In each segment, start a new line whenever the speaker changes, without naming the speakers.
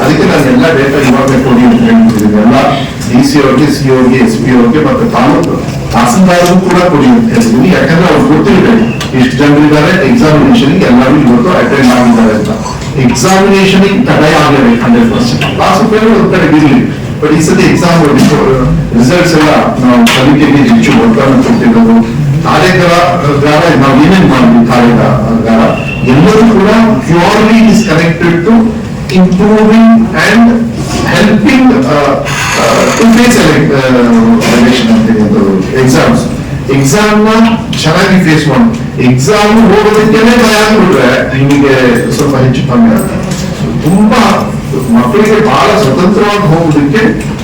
ಅದಕ್ಕೆ ನಾನು ಎಲ್ಲ ಡೇಟಾ ಇವಾಗ ಕೊಡಿ ಅಂತ ಹೇಳ್ತಿದ್ದೀನಿ. ಎಲ್ಲ DC ಅವ್ರಿಗೆ, CO ಗೆ, SP ಅವ್ರಿಗೆ ಮತ್ತೆ ತಾಲೂಕು ತಹಸೀಲ್ದಾರ್ಗೂ ಕೂಡ ಕೊಡಿ ಅಂತ ಹೇಳಿದೀನಿ. ಯಾಕಂದ್ರೆ ಅವ್ರು ಗೊತ್ತಿದೆ ಇಷ್ಟು ಜನರಿದ್ದಾರೆ ಎಕ್ಸಾಮಿನೇಷನ್ ಎಲ್ಲರೂ ಇವತ್ತು ಅಟೆಂಡ್ ಆಗಿದ್ದಾರೆ ಅಂತ. ಎಕ್ಸಾಮಿನೇಷನ್ ತಡೆ ಆಗಲೇಬೇಕು 100%. ಕ್ಲಾಸ್ ಒಂದು ಕಡೆ ಇರಲಿ, ಬಟ್ ಈ ಸತಿ ಎಕ್ಸಾಮ್ ರಿಸಲ್ಟ್ಸ್ ಎಲ್ಲ ನಾವು ಕಲಿಕೆಗೆ ಹೆಚ್ಚು ಒತ್ತನ್ನು ಕೊಟ್ಟಿರೋದು. ಕಾರ್ಯಾಗಾರ ನಾವು ಏನೇನ್ ಮಾಡಿದ್ವಿ, ಕಾರ್ಯಾಗಾರ ಎಲ್ಲರೂ ಕೂಡ purely is connected to improving and helping to face exams. Exam ನ ಚೆನ್ನಾಗಿ ಫೇಸ್ ಮಾಡಿ, ಎಕ್ಸಾಮ್ ಹೋಗೋದಕ್ಕೆ ಭಯ ಆಗ್ಬಿಟ್ರೆ ನಿಮಗೆ ಸ್ವಲ್ಪ ಹೆಚ್ಚು ಕಮ್ಮಿ ಆಗುತ್ತೆ. ತುಂಬಾ ಮಕ್ಕಳಿಗೆ ಬಹಳ ಸ್ವತಂತ್ರವಾಗಿ ಹೋಗೋದಕ್ಕೆ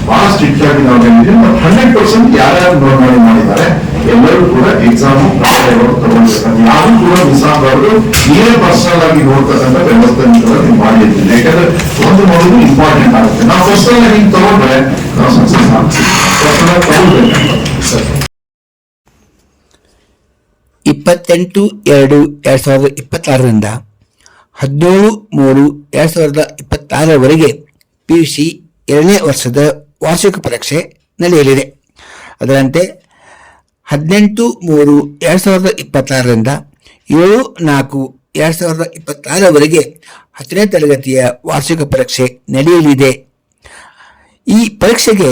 ಬಹಳ ಸ್ಟ್ರಿಕ್ಟ್ ಆಗಿ ನಾವು ಹೇಳಿದ್ವಿ. ಬಟ್ 100% ಯಾರ್ಯಾರು ನೋಂದಣಿ ಮಾಡಿದ್ದಾರೆ ಎಲ್ಲರೂ ಕೂಡ ಎಕ್ಸಾಮ್ ತಗೊಂಡಿರ್ತಾರೆ. ಯಾರು ಕೂಡ ಮಿಸ್ ಆಗಬಾರ್ದು. ನೀವೇ ಪರ್ಸನಲ್ ಆಗಿ ನೋಡ್ತಕ್ಕಂಥ ವ್ಯವಸ್ಥೆ ನೀವು ಮಾಡಿರ್ತೀವಿ. ಯಾಕಂದ್ರೆ ಒಂದು ಮಾಡೋದು ಇಂಪಾರ್ಟೆಂಟ್ ಆಗುತ್ತೆ. ನಾವು ಪರ್ಸನಲ್ ಆಗಿ ತಗೊಂಡ್ರೆ ನಾವು ಸಕ್ಸಸ್ ಆಗ್ತೀವಿ. ಪರ್ಸನಲ್ ತಗೊಳ್ಬೇಕು.
28/2/2026 17/3/2026 PUC 2ನೇ ವರ್ಷದ ವಾರ್ಷಿಕ ಪರೀಕ್ಷೆ ನಡೆಯಲಿದೆ. ಅದರಂತೆ 18/3/2026 7/4/2026 10ನೇ ತರಗತಿಯ ವಾರ್ಷಿಕ ಪರೀಕ್ಷೆ ನಡೆಯಲಿದೆ. ಈ ಪರೀಕ್ಷೆಗೆ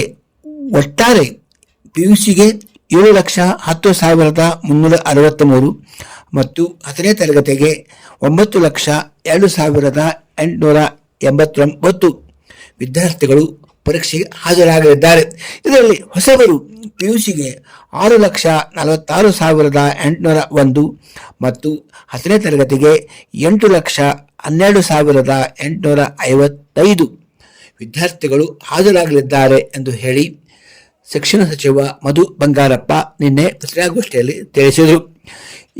ಒಟ್ಟಾರೆ PUCಗೆ 7,10,363 ಮತ್ತು 10ನೇ ತರಗತಿಗೆ 9,02,889 ವಿದ್ಯಾರ್ಥಿಗಳು ಪರೀಕ್ಷೆಗೆ ಹಾಜರಾಗಲಿದ್ದಾರೆ. ಇದರಲ್ಲಿ ಹೊಸಬರು PUCಗೆ 6,46,801 ಮತ್ತು 10ನೇ ತರಗತಿಗೆ 8,12,855 ವಿದ್ಯಾರ್ಥಿಗಳು ಹಾಜರಾಗಲಿದ್ದಾರೆ ಎಂದು ಹೇಳಿ ಶಿಕ್ಷಣ ಸಚಿವ ಮಧು ಬಂಗಾರಪ್ಪ ನಿನ್ನೆ ಪತ್ರಿಕಾಗೋಷ್ಠಿಯಲ್ಲಿ ತಿಳಿಸಿದರು.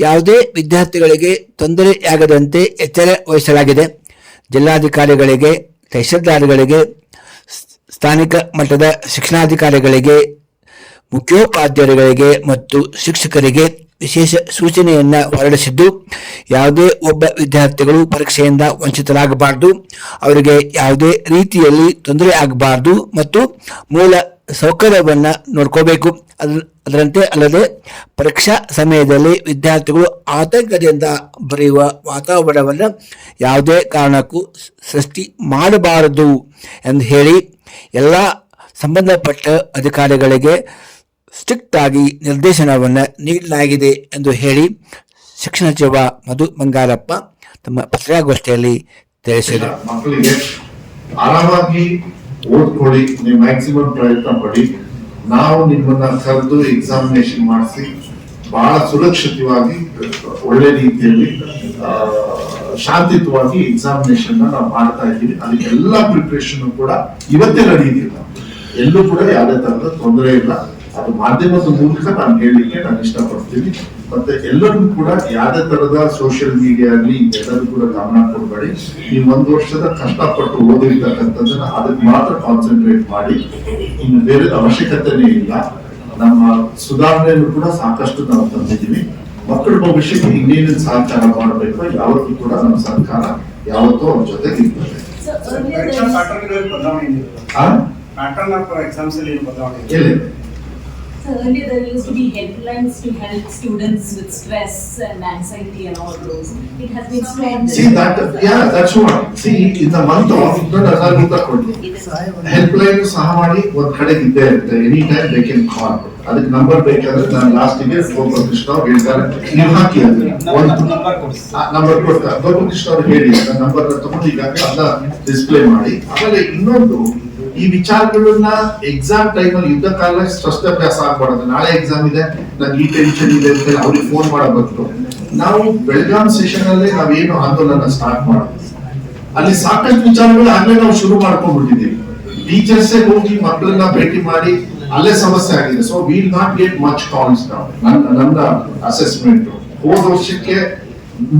ಯಾವುದೇ ವಿದ್ಯಾರ್ಥಿಗಳಿಗೆ ತೊಂದರೆಯಾಗದಂತೆ ಎಚ್ಚರ ವಹಿಸಲಾಗಿದೆ. ಜಿಲ್ಲಾಧಿಕಾರಿಗಳಿಗೆ, ತಹಶೀಲ್ದಾರ್ಗಳಿಗೆ, ಸ್ಥಾನಿಕ ಮಟ್ಟದ ಶಿಕ್ಷಣಾಧಿಕಾರಿಗಳಿಗೆ, ಮುಖ್ಯೋಪಾಧ್ಯಾಯರುಗಳಿಗೆ ಮತ್ತು ಶಿಕ್ಷಕರಿಗೆ ವಿಶೇಷ ಸೂಚನೆಯನ್ನ ಹೊರಡಿಸಿದ್ದು, ಯಾವುದೇ ಒಬ್ಬ ವಿದ್ಯಾರ್ಥಿಗಳು ಪರೀಕ್ಷೆಯಿಂದ ವಂಚಿತರಾಗಬಾರದು, ಅವರಿಗೆ ಯಾವುದೇ ರೀತಿಯಲ್ಲಿ ತೊಂದರೆ ಆಗಬಾರದು ಮತ್ತು ಮೂಲ ಸೌಕರ್ಯವನ್ನ ನೋಡ್ಕೋಬೇಕು. ಅದರಂತೆ ಅಲ್ಲದೆ ಪರೀಕ್ಷಾ ಸಮಯದಲ್ಲಿ ವಿದ್ಯಾರ್ಥಿಗಳು ಆತಂಕದಿಂದ ಬರೆಯುವ ವಾತಾವರಣವನ್ನು ಯಾವುದೇ ಕಾರಣಕ್ಕೂ ಸೃಷ್ಟಿ ಮಾಡಬಾರದು ಎಂದು ಹೇಳಿ ಎಲ್ಲ ಸಂಬಂಧಪಟ್ಟ ಅಧಿಕಾರಿಗಳಿಗೆ ಸ್ಟ್ರಿಕ್ಟ್ ಆಗಿ ನಿರ್ದೇಶನವನ್ನು ನೀಡಲಾಗಿದೆ ಎಂದು ಹೇಳಿ ಶಿಕ್ಷಣ ಸಚಿವ ಮಧು ಬಂಗಾರಪ್ಪ ತಮ್ಮ ಪತ್ರಿಕಾಗೋಷ್ಠಿಯಲ್ಲಿ ತಿಳಿಸಿದರು.
ಮಕ್ಕಳಿಗೆ ಆರಾಮಾಗಿ ಓದ್ಕೊಳ್ಳಿ, ನೀವು ಮ್ಯಾಕ್ಸಿಮಮ್ ಪ್ರಯತ್ನ ಪಡಿ. ನಾವು ನಿಮ್ಮನ್ನ ಕರೆದು ಎಕ್ಸಾಮಿನೇಷನ್ ಮಾಡಿಸಿ ಬಹಳ ಸುರಕ್ಷಿತವಾಗಿ ಒಳ್ಳೆ ರೀತಿಯಲ್ಲಿ ಶಾಂತಿಯುತವಾಗಿ ಎಕ್ಸಾಮಿನೇಷನ್ ನಾವು ಮಾಡ್ತಾ ಇದ್ದೀವಿ. ಅದಕ್ಕೆಲ್ಲ ಪ್ರಿಪರೇಷನ್ ಕೂಡ ಇವತ್ತೇ ನಡೆಯುತ್ತಿಲ್ಲ. ಎಲ್ಲೂ ಕೂಡ ಯಾವುದೇ ತರದ ತೊಂದರೆ ಇಲ್ಲ. ಅದು ಮಾಧ್ಯಮದ ಮೂಲಕ ನಾನು ಹೇಳಲಿಕ್ಕೆ ನಾನು ಇಷ್ಟಪಡ್ತೀನಿ. ಮತ್ತೆ ಎಲ್ಲರೂ ಕೂಡ ಯಾವುದೇ ತರದ ಸೋಷಿಯಲ್ ಮೀಡಿಯಾ ಆಗಲಿ ಎಲ್ಲರೂ ಕೂಡ ಗಮನ ಕೊಡಬೇಡಿ. ಈ 1 ವರ್ಷದ ಕಷ್ಟಪಟ್ಟು ಓದಿರ್ತಕ್ಕಂಥದ್ದನ್ನ ಅದಕ್ಕೆ ಮಾತ್ರ ಕಾನ್ಸಂಟ್ರೇಟ್ ಮಾಡಿ. ಇನ್ನು ಬೇರೆ ಅವಶ್ಯಕತೆನೇ ಇಲ್ಲ. ನಮ್ಮ ಸುಧಾರಣೆಯನ್ನು ಕೂಡ ಸಾಕಷ್ಟು ನಾವು ತಂದಿದ್ದೀವಿ. ಮಕ್ಕಳ ಭವಿಷ್ಯಕ್ಕೆ ಇನ್ನೇನು ಸಹಕಾರ ಮಾಡಬೇಕು, ಯಾವತ್ತೂ ಕೂಡ ನಮ್ಮ ಸರ್ಕಾರ ಯಾವತ್ತೂ ಅವ್ರ ಜೊತೆಗೆ ಇರ್ತದೆ.
So earlier there used to be helplines to help students with stress and anxiety and all those. It has been stopped.
See that, yeah, that's what. See, in the month of helpline ಸಹ ಮಾಡಿ ಒಂದ್ ಕಡೆ ಇದ್ದೇ ಇರುತ್ತೆ. Any time they can call. ಅದಕ್ಕೆ number ಬೇಕಾದ್ರೆ ನಾನು ಲಾಸ್ಟಿಗೆ ಗೋಪಾಲಕೃಷ್ಣ ಅವ್ರು ಹೇಳ್ತಾರೆ, ನೀವು ಹಾಕಿ ಅದು ಒಂದು ನಂಬರ್ ಕೊಡ್ತಾರೆ. ಗೋಪಾಲಕೃಷ್ಣ ಅವ್ರು ಹೇಳಿ ನಂಬರ್ ತಗೊಂಡು ಈಗ ಅದನ್ನ ಡಿಸ್ಪ್ಲೇ ಮಾಡಿ. ಆಮೇಲೆ ಇನ್ನೊಂದು, ಈ ವಿಚಾರಗಳನ್ನ ಎಕ್ಸಾಮ್ ಟೈಮ್ ಅಲ್ಲಿ ಯುದ್ಧ ಕಾಲ ಸ್ಪಷ್ಟಾಭ್ಯಾಸ ಆಗ್ಬಾರ್ದು. ನಾಳೆ ಎಕ್ಸಾಮ್ ಇದೆ, ನಂಗೆ ಈ ಟೆನ್ಷನ್ ಇದೆ ಅಂತ ಅವ್ರಿಗೆ ಫೋನ್ ಮಾಡಬೇಕು. ನಾವು ಬೆಳಗಾಂ ಸೆಷನ್ ಅಲ್ಲೇ ನಾವೇನು ಆಂದೋಲನ ಸ್ಟಾರ್ಟ್ ಮಾಡಿದ್ವಿ, ಅಲ್ಲಿ ಸಾಕಷ್ಟು ವಿಚಾರಗಳು ಆಗ್ಲೇ ನಾವು ಶುರು ಮಾಡ್ಕೊಂಡ್ಬಿಟ್ಟಿದ್ದೀವಿ. ಟೀಚರ್ಸ್ ಹೋಗಿ ಮಕ್ಕಳನ್ನ ಭೇಟಿ ಮಾಡಿ ಅಲ್ಲೇ ಸಮಸ್ಯೆ ಆಗಿದೆ. So will not get much calls ನಾವು. ನನ್ನ ಅಸೆಸ್ಮೆಂಟ್ ಹೋದ ವರ್ಷಕ್ಕೆ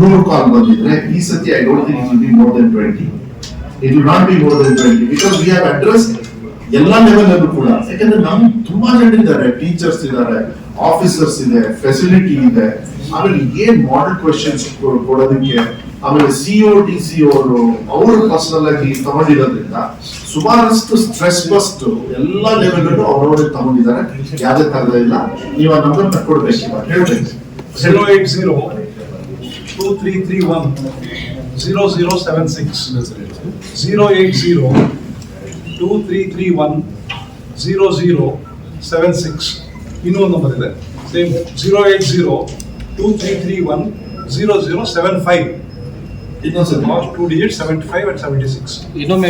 100 ಕಾಲ್ ಬಂದಿದ್ರೆ ಈ ಸತಿ I don't think it will be more than 20. It will not be more than 20 because we have addressed ಎಲ್ಲ ಲೆವೆಲ್ ಅಲ್ಲೂ ಕೂಡ. ಯಾಕಂದ್ರೆ ನಮ್ಗೆ ತುಂಬಾ ಜನ ಇದ್ದಾರೆ, ಟೀಚರ್ಸ್ ಇದ್ದಾರೆ, ಆಫೀಸರ್ಸ್ ಇದೆ, ಫೆಸಿಲಿಟಿ ಇದೆ. ಆಮೇಲೆ ಏನ್ ಮಾಡೆಲ್ ಕ್ವೆಶ್ಚನ್ಸ್ ಕೊಡೋದಕ್ಕೆ ಆಮೇಲೆ COTC ಅವರು ಪರ್ಸನಲ್ ಆಗಿ ತಗೊಂಡಿರೋದ್ರಿಂದ ಸುಮಾರಷ್ಟು ಸ್ಟ್ರೆಸ್ ಬಸ್ಟ್ ಎಲ್ಲಾ ಲೆವೆಲ್ ಅವರವರೇ ತಗೊಂಡಿದ್ದಾರೆ. ಯಾವುದೇ ತರದ ಇಲ್ಲ. ನೀವು ಆ ನಂಬರ್ ಕೊಡ್ಬೇಕು, ಹೇಳ್ಬೇಕು.
08023310076 ಇನ್ನೊಂದು ನಂಬರ್ ಇದೆ ಸೇಮ್ 08023310075
ಇನ್ನೊಂದ್ಸತಿ
ಲಾಸ್ಟ್ 2 digits 75 and 76
ಇನ್ನೊಮ್ಮೆ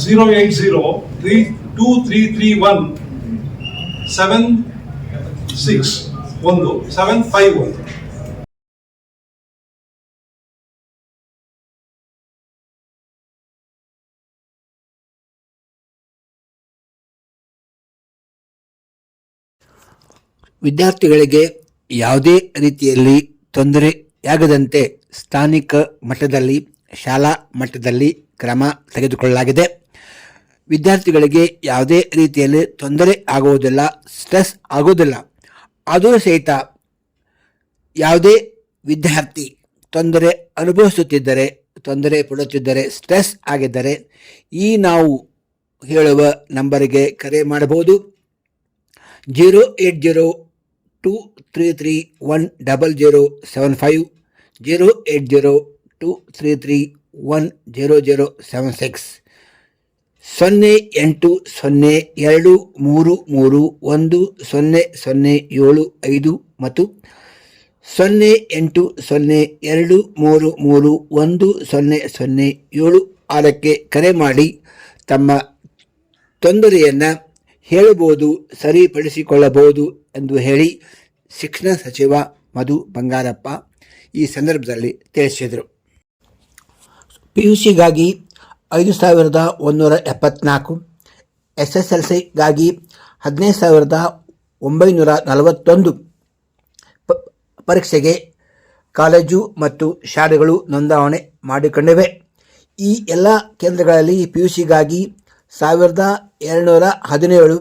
0802331761751.
ವಿದ್ಯಾರ್ಥಿಗಳಿಗೆ ಯಾವುದೇ ರೀತಿಯಲ್ಲಿ ತೊಂದರೆಯಾಗದಂತೆ ಸ್ಥಾನಿಕ ಮಟ್ಟದಲ್ಲಿ ಶಾಲಾ ಮಟ್ಟದಲ್ಲಿ ಕ್ರಮ ತೆಗೆದುಕೊಳ್ಳಲಾಗಿದೆ. ವಿದ್ಯಾರ್ಥಿಗಳಿಗೆ ಯಾವುದೇ ರೀತಿಯಲ್ಲಿ ತೊಂದರೆ ಆಗುವುದಿಲ್ಲ, ಸ್ಟ್ರೆಸ್ ಆಗುವುದಿಲ್ಲ. ಆದರೂ ಸಹಿತ ಯಾವುದೇ ವಿದ್ಯಾರ್ಥಿ ತೊಂದರೆ ಅನುಭವಿಸುತ್ತಿದ್ದರೆ, ತೊಂದರೆ ಪಡುತ್ತಿದ್ದರೆ, ಸ್ಟ್ರೆಸ್ ಆಗಿದ್ದರೆ ಈ ನಾವು ಹೇಳುವ ನಂಬರಿಗೆ ಕರೆ ಮಾಡಬಹುದು. 08023310075 08023310076 08023310075 ಮತ್ತು 08023310076 ಕರೆ ಮಾಡಿ ತಮ್ಮ ತೊಂದರೆಯನ್ನು ಹೇಳಬಹುದು, ಸರಿಪಡಿಸಿಕೊಳ್ಳಬಹುದು ಎಂದು ಹೇಳಿ ಶಿಕ್ಷಣ ಸಚಿವ ಮಧು ಬಂಗಾರಪ್ಪ ಈ ಸಂದರ್ಭದಲ್ಲಿ ತಿಳಿಸಿದರು. PUCಗಾಗಿ 5174, SSLCಗಾಗಿ 15941 ಪರೀಕ್ಷೆಗೆ ಕಾಲೇಜು ಮತ್ತು ಶಾಲೆಗಳು ನೋಂದಾವಣೆ ಮಾಡಿಕೊಂಡಿವೆ. ಈ ಎಲ್ಲ ಕೇಂದ್ರಗಳಲ್ಲಿ PUCಗಾಗಿ 1217,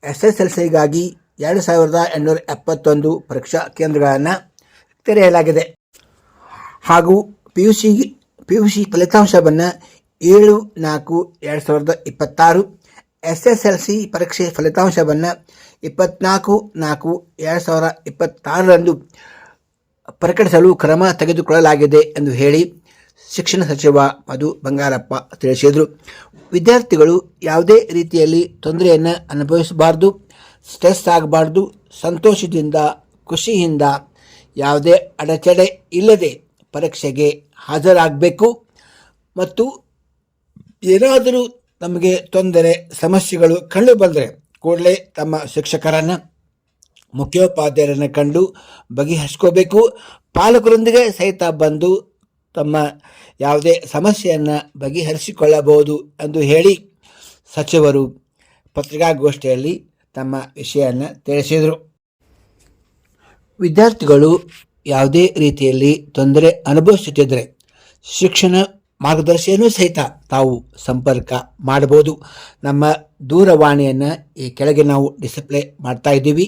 SSLCಗಾಗಿ 2871 ಪರೀಕ್ಷಾ ಕೇಂದ್ರಗಳನ್ನು ತೆರೆಯಲಾಗಿದೆ. ಹಾಗೂ PUC ಫಲಿತಾಂಶವನ್ನು 7/4/2026, SSLC ಪರೀಕ್ಷೆ ಫಲಿತಾಂಶವನ್ನು 24/4/2026 ಪ್ರಕಟಿಸಲು ಕ್ರಮ ತೆಗೆದುಕೊಳ್ಳಲಾಗಿದೆ ಎಂದು ಹೇಳಿ ಶಿಕ್ಷಣ ಸಚಿವ ಮಧು ಬಂಗಾರಪ್ಪ ತಿಳಿಸಿದರು. ವಿದ್ಯಾರ್ಥಿಗಳು ಯಾವುದೇ ರೀತಿಯಲ್ಲಿ ತೊಂದರೆಯನ್ನು ಅನುಭವಿಸಬಾರ್ದು, ಸ್ಟ್ರೆಸ್ ಆಗಬಾರ್ದು. ಸಂತೋಷದಿಂದ, ಖುಷಿಯಿಂದ, ಯಾವುದೇ ಅಡಚಣೆ ಇಲ್ಲದೆ ಪರೀಕ್ಷೆಗೆ ಹಾಜರಾಗಬೇಕು. ಮತ್ತು ಏನಾದರೂ ನಮಗೆ ತೊಂದರೆ, ಸಮಸ್ಯೆಗಳು ಕಂಡು ಬಂದರೆ ಕೂಡಲೇ ತಮ್ಮ ಶಿಕ್ಷಕರನ್ನು, ಮುಖ್ಯೋಪಾಧ್ಯಾಯರನ್ನು ಕಂಡು ಬಗೆಹರಿಸ್ಕೋಬೇಕು. ಪಾಲಕರೊಂದಿಗೆ ಸಹಿತ ಬಂದು ತಮ್ಮ ಯಾವುದೇ ಸಮಸ್ಯೆಯನ್ನು ಬಗೆಹರಿಸಿಕೊಳ್ಳಬಹುದು ಎಂದು ಹೇಳಿ ಸಚಿವರು ಪತ್ರಿಕಾಗೋಷ್ಠಿಯಲ್ಲಿ ತಮ್ಮ ವಿಷಯವನ್ನು ತಿಳಿಸಿದರು. ವಿದ್ಯಾರ್ಥಿಗಳು ಯಾವುದೇ ರೀತಿಯಲ್ಲಿ ತೊಂದರೆ ಅನುಭವಿಸುತ್ತಿದ್ದರೆ ಶಿಕ್ಷಣ ಮಾರ್ಗದರ್ಶಿಯನ್ನು ಸಹಿತ ತಾವು ಸಂಪರ್ಕ ಮಾಡಬಹುದು. ನಮ್ಮ ದೂರವಾಣಿಯನ್ನು ಈ ಕೆಳಗೆ ನಾವು ಡಿಸ್ಪ್ಲೇ ಮಾಡ್ತಾ ಇದ್ದೀವಿ.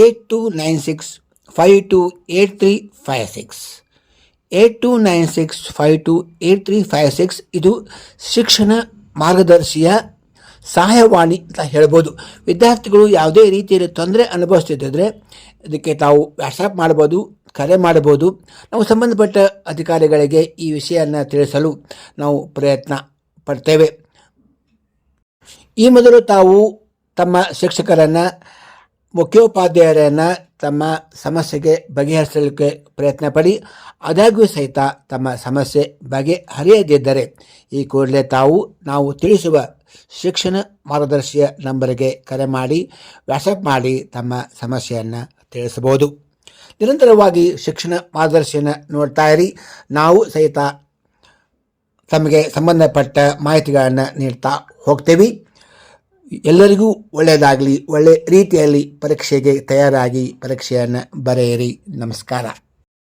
8296528356 8296528356 ಇದು ಶಿಕ್ಷಣ ಮಾರ್ಗದರ್ಶಿಯ ಸಹಾಯವಾಣಿ ಅಂತ ಹೇಳ್ಬೋದು. ವಿದ್ಯಾರ್ಥಿಗಳು ಯಾವುದೇ ರೀತಿಯಲ್ಲಿ ತೊಂದರೆ ಅನುಭವಿಸ್ತಿದ್ದರೆ ಇದಕ್ಕೆ ತಾವು ವಾಟ್ಸಪ್ ಮಾಡ್ಬೋದು, ಕರೆ ಮಾಡಬಹುದು. ನಾವು ಸಂಬಂಧಪಟ್ಟ ಅಧಿಕಾರಿಗಳಿಗೆ ಈ ವಿಷಯವನ್ನು ತಿಳಿಸಲು ನಾವು ಪ್ರಯತ್ನ ಪಡ್ತೇವೆ. ಈ ಮೊದಲು ತಾವು ತಮ್ಮ ಶಿಕ್ಷಕರನ್ನು, ಮುಖ್ಯೋಪಾಧ್ಯಾಯರನ್ನು ತಮ್ಮ ಸಮಸ್ಯೆಗೆ ಬಗೆಹರಿಸಲಿಕ್ಕೆ ಪ್ರಯತ್ನ ಪಡಿ. ಆದಾಗ್ಯೂ ಸಹಿತ ತಮ್ಮ ಸಮಸ್ಯೆ ಬಗೆಹರಿಯದಿದ್ದರೆ ಈ ಕೂಡಲೇ ನಾವು ತಿಳಿಸುವ ಶಿಕ್ಷಣ ಮಾರ್ಗದರ್ಶಿಯ ನಂಬರಿಗೆ ಕರೆ ಮಾಡಿ, ವಾಟ್ಸಪ್ ಮಾಡಿ ತಮ್ಮ ಸಮಸ್ಯೆಯನ್ನು ತಿಳಿಸಬಹುದು. ನಿರಂತರವಾಗಿ ಶಿಕ್ಷಣ ಮಾರ್ಗದರ್ಶಿಯನ್ನು ನೋಡ್ತಾ ಇರಿ. ನಾವು ಸಹಿತ ತಮಗೆ ಸಂಬಂಧಪಟ್ಟ ಮಾಹಿತಿಗಳನ್ನು ನೀಡ್ತಾ ಹೋಗ್ತೇವೆ. ಎಲ್ಲರಿಗೂ ಒಳ್ಳೆಯದಾಗಲಿ, ಒಳ್ಳೆಯ ರೀತಿಯಲ್ಲಿ ಪರೀಕ್ಷೆಗೆ ತಯಾರಾಗಿ ಪರೀಕ್ಷೆಯನ್ನು ಬರೆಯಿರಿ. ನಮಸ್ಕಾರ.